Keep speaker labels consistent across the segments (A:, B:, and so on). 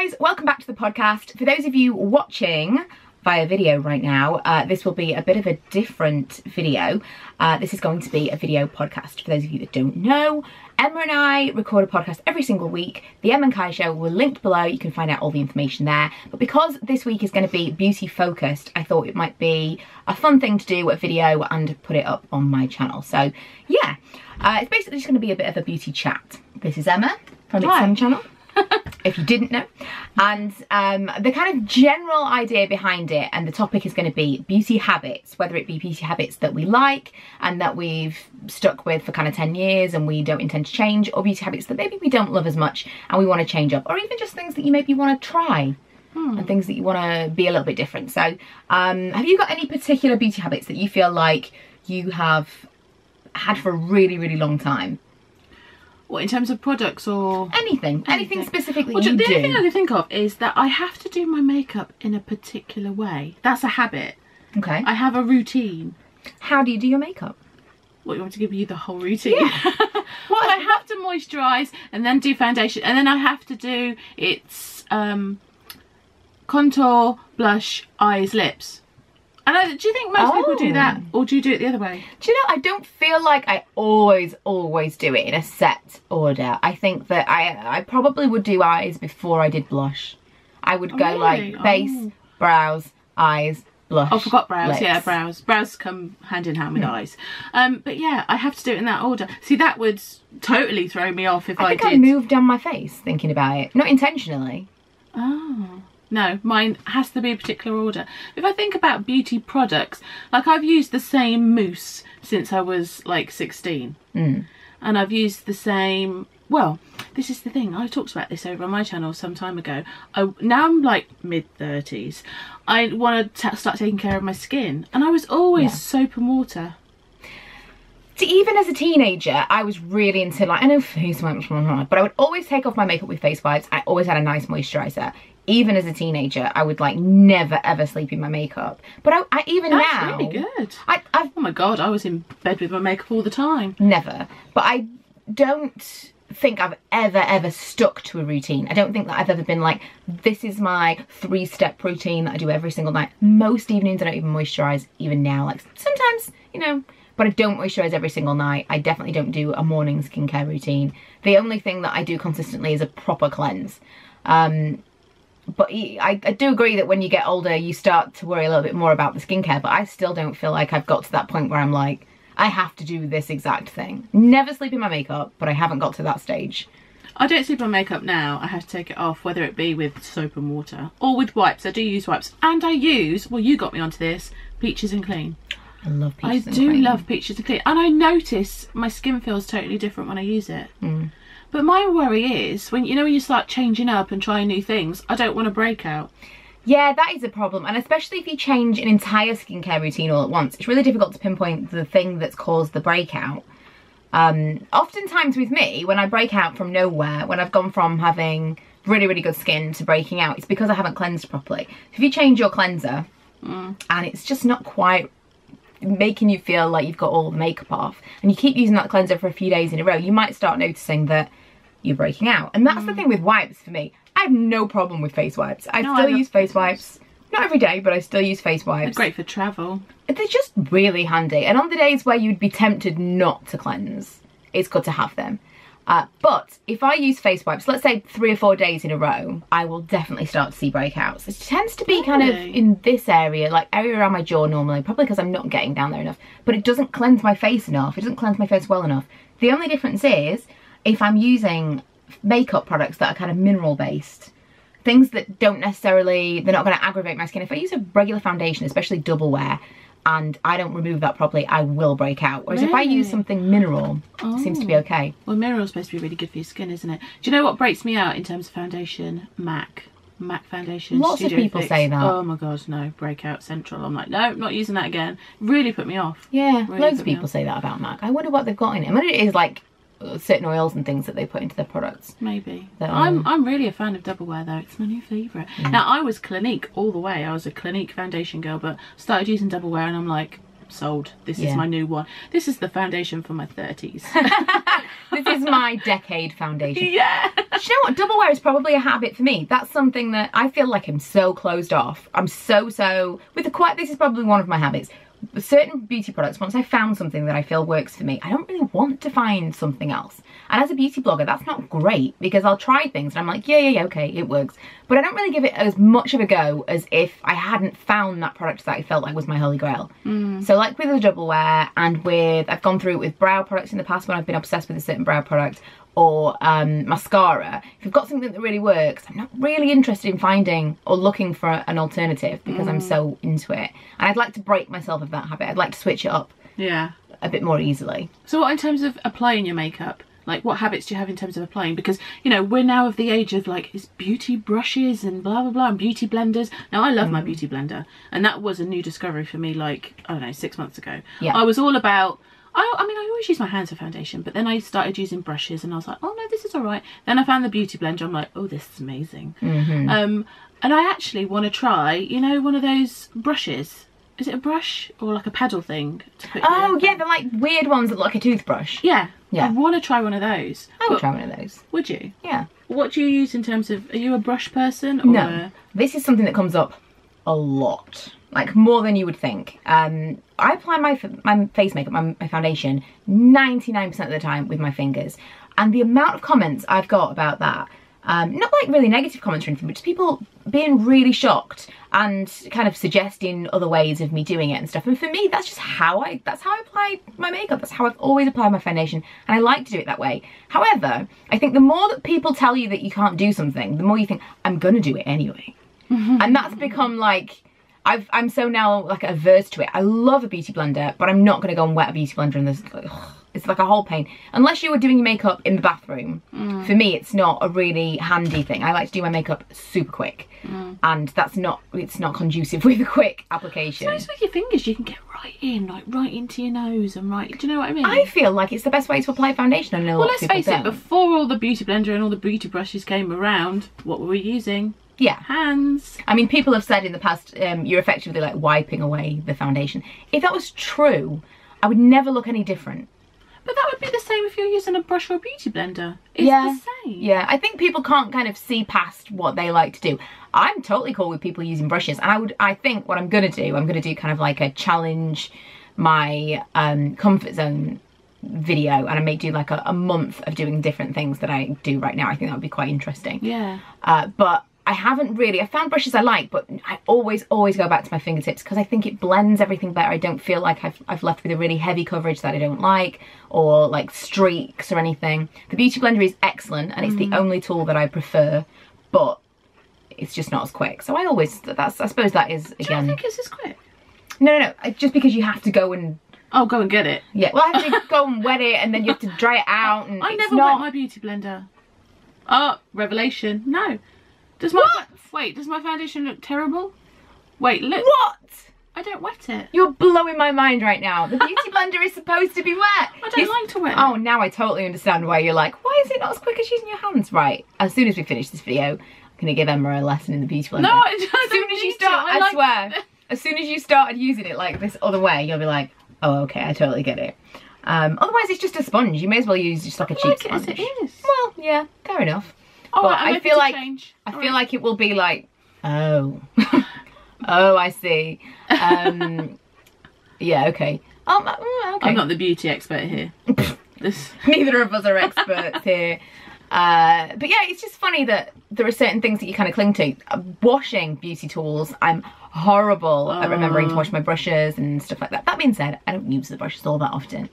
A: guys, welcome back to the podcast. For those of you watching via video right now, this will be a bit of a different video. This is going to be a video podcast. For those of you that don't know, Emma and I record a podcast every single week. The Emma and Kai Show will linked below. You can find out all the information there. But because this week is going to be beauty focused, I thought it might be a fun thing to do a video and put it up on my channel. So yeah, it's basically just going to be a bit of a beauty chat. This is Emma from It's Fun channel. If you didn't know. And the kind of general idea behind it and the topic is going to be beauty habits, whether it be beauty habits that we like and that we've stuck with for kind of 10 years and we don't intend to change, or beauty habits that maybe we don't love as much and we want to change up, or even just things that you maybe want to try and things that you want to be a little bit different. So have you got any particular beauty habits that you feel like you have had for a really, really long time?
B: What, in terms of products or
A: anything specifically?
B: Well, the only thing I can think of is that I have to do my makeup in a particular way. That's a habit.
A: Okay.
B: I have a routine.
A: How do you do your makeup?
B: What, you want to give you the whole routine?
A: Yeah.
B: Well, I have to moisturise and then do foundation, and then I have to do its contour, blush, eyes, lips. And do you think most people do that, or do you do it the other way?
A: Do you know, I don't feel like I always do it in a set order. I think that I probably would do eyes before I did blush. I would go like base, brows, eyes, blush.
B: Oh, I forgot brows.
A: lips.
B: Yeah, brows. Brows come hand in hand with eyes. But yeah, I have to do it in that order. See, that would totally throw me off if I did.
A: I moved down my face thinking about it. Not intentionally.
B: Oh. No, mine has to be a particular order. If I think about beauty products, like I've used the same mousse since I was like 16. And I've used the same, well, this is the thing, I talked about this over on my channel some time ago. Now I'm like mid-30s. I want to start taking care of my skin. And I was always soap and water.
A: Even as a teenager, I was really into, like, I know face wipes, but I would always take off my makeup with face wipes. I always had a nice moisturiser. Even as a teenager, I would like never ever sleep in my makeup. But I even
B: That's
A: now,
B: really good.
A: oh
B: my god, I was in bed with my makeup all the time.
A: Never. But I don't think I've ever stuck to a routine. I don't think that I've ever been like, this is my 3-step routine that I do every single night. Most evenings I don't even moisturise, even now. Like sometimes, you know, but I don't moisturise every single night. I definitely don't do a morning skincare routine. The only thing that I do consistently is a proper cleanse. But I do agree that when you get older, you start to worry a little bit more about the skincare, but I still don't feel like I've got to that point where I'm like, I have to do this exact thing. Never sleep in my makeup, but I haven't got to that stage.
B: I don't sleep on makeup now. I have to take it off, whether it be with soap and water or with wipes. I do use wipes, and I use, well, you got me onto this, Peaches and Clean.
A: I love Peaches and
B: Clean. I do
A: Clean.
B: love Peaches and Clean, and I notice my skin feels totally different when I use it. But my worry is, when you start changing up and trying new things, I don't want to break out.
A: Yeah, that is a problem. And especially if you change an entire skincare routine all at once, it's really difficult to pinpoint the thing that's caused the breakout. Oftentimes with me, when I break out from nowhere, when I've gone from having really, really good skin to breaking out, it's because I haven't cleansed properly. If you change your cleanser and it's just not quite making you feel like you've got all the makeup off, and you keep using that cleanser for a few days in a row, you might start noticing that you're breaking out. And that's the thing with wipes for me. I have no problem with face wipes. I still use face wipes. Not every day, but I still use face wipes.
B: They're great for travel.
A: They're just really handy. And on the days where you'd be tempted not to cleanse, it's good to have them. But if I use face wipes, let's say 3 or 4 days in a row, I will definitely start to see breakouts. It tends to be kind of in this area, like area around my jaw normally, probably because I'm not getting down there enough. But it doesn't cleanse my face enough. It doesn't cleanse my face well enough. The only difference is if I'm using makeup products that are kind of mineral based, things that don't necessarily, they're not going to aggravate my skin. If I use a regular foundation, especially double wear, and I don't remove that properly, I will break out. Whereas if I use something mineral, it seems to be okay.
B: Well, mineral's supposed to be really good for your skin, isn't it? Do you know what breaks me out in terms of foundation? MAC foundation.
A: Lots of people say that.
B: Oh my god, no, breakout central. I'm like, no, not using that again. Really put me off.
A: Yeah,
B: really
A: loads of people say that about MAC. I wonder what they've got in it. I mean, it is like certain oils and things that they put into their products.
B: Maybe. I'm really a fan of double wear though. It's my new favourite. Now I was Clinique all the way. I was a Clinique foundation girl, but started using double wear and I'm like, sold. This
A: Yeah.
B: is my new one. This is the foundation for my 30s.
A: This is my decade foundation.
B: Yeah.
A: Do you know what? Double wear is probably a habit for me. That's something that I feel like I'm so closed off. I'm so with the quiet. This is probably one of my habits. With certain beauty products, once I found something that I feel works for me, I don't really want to find something else. And as a beauty blogger, that's not great, because I'll try things and I'm like, yeah, okay, it works. But I don't really give it as much of a go as if I hadn't found that product that I felt like was my holy grail. So like with the double wear, and I've gone through it with brow products in the past when I've been obsessed with a certain brow product, or mascara. If you've got something that really works, I'm not really interested in finding or looking for an alternative, because I'm so into it. And I'd like to break myself of that habit. I'd like to switch it up a bit more easily.
B: So what in terms of applying your makeup? Like, what habits do you have in terms of applying? Because, you know, we're now of the age of, like, it's beauty brushes and blah, blah, blah, and beauty blenders. Now, I love my beauty blender, and that was a new discovery for me, like, I don't know, 6 months ago.
A: Yeah.
B: I was all about... I mean, I always use my hands for foundation, but then I started using brushes, and I was like, oh, no, this is all right. Then I found the beauty blender. I'm like, oh, this is amazing. And I actually want to try, you know, one of those brushes. Is it a brush or like a paddle thing to put in
A: Oh,
B: there?
A: yeah, the like weird ones that look like a toothbrush.
B: Yeah.
A: Yeah.
B: I want to try one of those.
A: I would try one of those.
B: Would you?
A: Yeah.
B: What do you use in terms of... Are you a brush person? Or
A: No. This is something that comes up a lot. Like, more than you would think. I apply my face makeup, my foundation, 99% of the time with my fingers. And the amount of comments I've got about that, not like really negative comments or anything, but just people being really shocked and kind of suggesting other ways of me doing it and stuff. And for me, that's just how I apply my makeup. That's how I've always applied my foundation, and I like to do it that way. However, I think the more that people tell you that you can't do something, the more you think, I'm gonna do it anyway. And that's become like, I'm so now like averse to it. I love a beauty blender, but I'm not gonna go and wet a beauty blender and there's like, it's like a whole pain. Unless you were doing your makeup in the bathroom, for me it's not a really handy thing. I like to do my makeup super quick, and it's not conducive with a quick application.
B: So it's with your fingers, you can get right in, like right into your nose and right, do you know what I mean?
A: I feel like it's the best way to apply foundation. I know
B: Well,
A: a lot
B: let's
A: of people
B: face it,
A: don't.
B: before all the beauty blender and all the beauty brushes came around, what were we using?
A: Yeah.
B: Hands.
A: I mean, people have said in the past, you're effectively like wiping away the foundation. If that was true, I would never look any different.
B: But that would be the same if you're using a brush or a beauty blender. It's
A: Yeah.
B: the same.
A: Yeah, I think people can't kind of see past what they like to do. I'm totally cool with people using brushes, and I think what I'm gonna do kind of like a challenge my comfort zone video, and I may do like a month of doing different things that I do right now. I think that would be quite interesting.
B: Yeah.
A: But I haven't really, I found brushes I like, but I always go back to my fingertips because I think it blends everything better. I don't feel like I've left with a really heavy coverage that I don't like, or like streaks or anything. The Beauty Blender is excellent, and it's the only tool that I prefer, but it's just not as quick. So I suppose that is, again...
B: Do you think it's as quick?
A: No, just because you have to go and...
B: Oh, go and get it.
A: Yeah, well, I have to go and wet it, and then you have to dry it out, and
B: I
A: it's
B: never
A: not...
B: wet my beauty blender. Oh, revelation. No. Does my
A: What?
B: Wait, does my foundation look terrible? Wait, look.
A: What?
B: I don't wet it.
A: You're blowing my mind right now. The Beauty Blender is supposed to be wet.
B: I don't like to wet it.
A: Oh, now I totally understand why you're like, why is it not as quick as using your hands? Right, as soon as we finish this video, I'm going to give Emma a lesson in the Beauty Blender.
B: No, I
A: As
B: don't
A: soon as you
B: need to.
A: start, I
B: like
A: swear, as soon as you started using it like this other way, you'll be like, oh, okay, I totally get it. Otherwise, it's just a sponge. You may as well use just like a cheap
B: like it
A: sponge.
B: as it is.
A: Well, yeah, fair enough.
B: Oh,
A: But
B: I'm
A: I feel like
B: change.
A: I feel like it will be like, oh, oh, I see. Yeah, okay. Okay.
B: I'm not the beauty expert here.
A: Neither of us are experts here. But yeah, it's just funny that there are certain things that you kind of cling to. Washing beauty tools, I'm horrible at remembering to wash my brushes and stuff like that. That being said, I don't use the brushes all that often.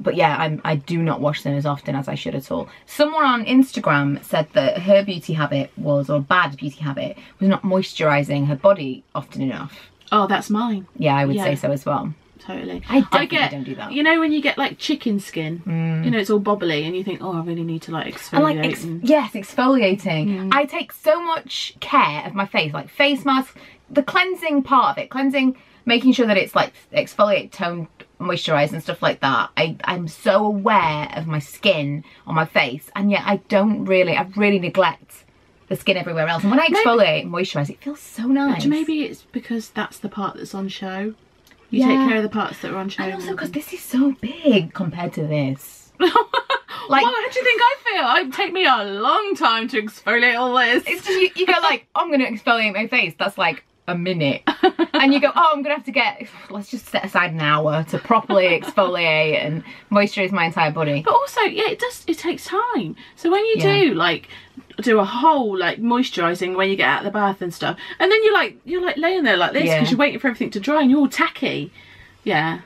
A: But yeah, I do not wash them as often as I should at all. Someone on Instagram said that her beauty habit was, or bad beauty habit, was not moisturising her body often enough.
B: Oh, that's mine.
A: Yeah, I would say so as well.
B: Totally.
A: I definitely don't do that.
B: You know when you get like chicken skin, you know, it's all bobbly and you think, oh, I really need to like exfoliate.
A: And like, yes, exfoliating. I take so much care of my face, like face masks, the cleansing part of it, making sure that it's like exfoliate, tone, moisturize and stuff like that. I'm so aware of my skin on my face, and yet I really neglect the skin everywhere else. And when I exfoliate and moisturize, it feels so nice.
B: Maybe it's because that's the part that's on show. You take care of the parts that are on show.
A: And also because this is so big compared to this.
B: Like, well, how do you think I feel? It take me a long time to exfoliate all this.
A: It's just, you go like, oh, I'm going to exfoliate my face. That's like a minute. And you go, oh, I'm going to have to get, let's just set aside an hour to properly exfoliate and moisturize my entire body.
B: But also, yeah, it takes time. So when you do a whole like moisturising when you get out of the bath and stuff, and then you're like laying there like this because you're waiting for everything to dry and you're all tacky. Yeah.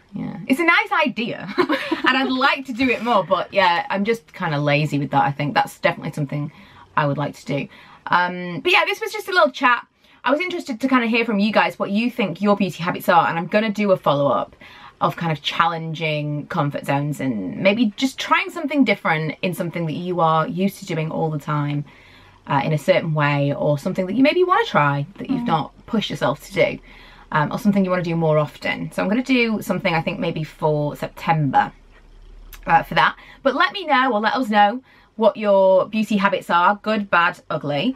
A: It's a nice idea and I'd like to do it more, but yeah, I'm just kind of lazy with that. I think that's definitely something I would like to do. But yeah, this was just a little chat. I was interested to kind of hear from you guys what you think your beauty habits are, and I'm going to do a follow-up of kind of challenging comfort zones and maybe just trying something different in something that you are used to doing all the time in a certain way, or something that you maybe want to try that you've not pushed yourself to do. Or something you want to do more often. So I'm going to do something I think maybe for September for that. But let me know, or let us know, what your beauty habits are, good, bad, ugly.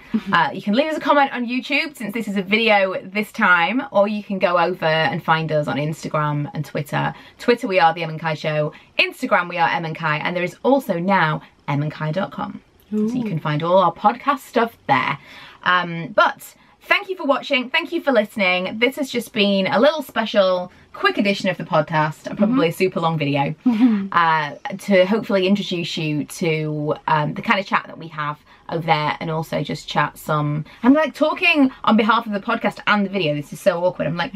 A: You can leave us a comment on YouTube since this is a video this time, or you can go over and find us on Instagram and Twitter. Twitter, we are The Em and Kai Show. Instagram, we are Em and Kai. And there is also now emandkai.com. So you can find all our podcast stuff there. But thank you for watching. Thank you for listening. This has just been a little special, quick edition of the podcast, and probably a super long video, to hopefully introduce you to the kind of chat that we have over there, and also just chat some. I'm like talking on behalf of the podcast and the video. This is so awkward. I'm like,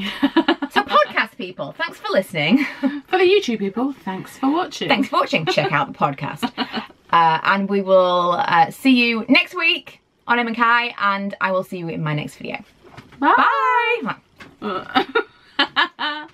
A: so podcast people, thanks for listening.
B: For the YouTube people, thanks for watching.
A: Thanks for watching. Check out the podcast. And we will see you next week on Em and Kai, and I will see you in my next video.
B: Bye.
A: Bye.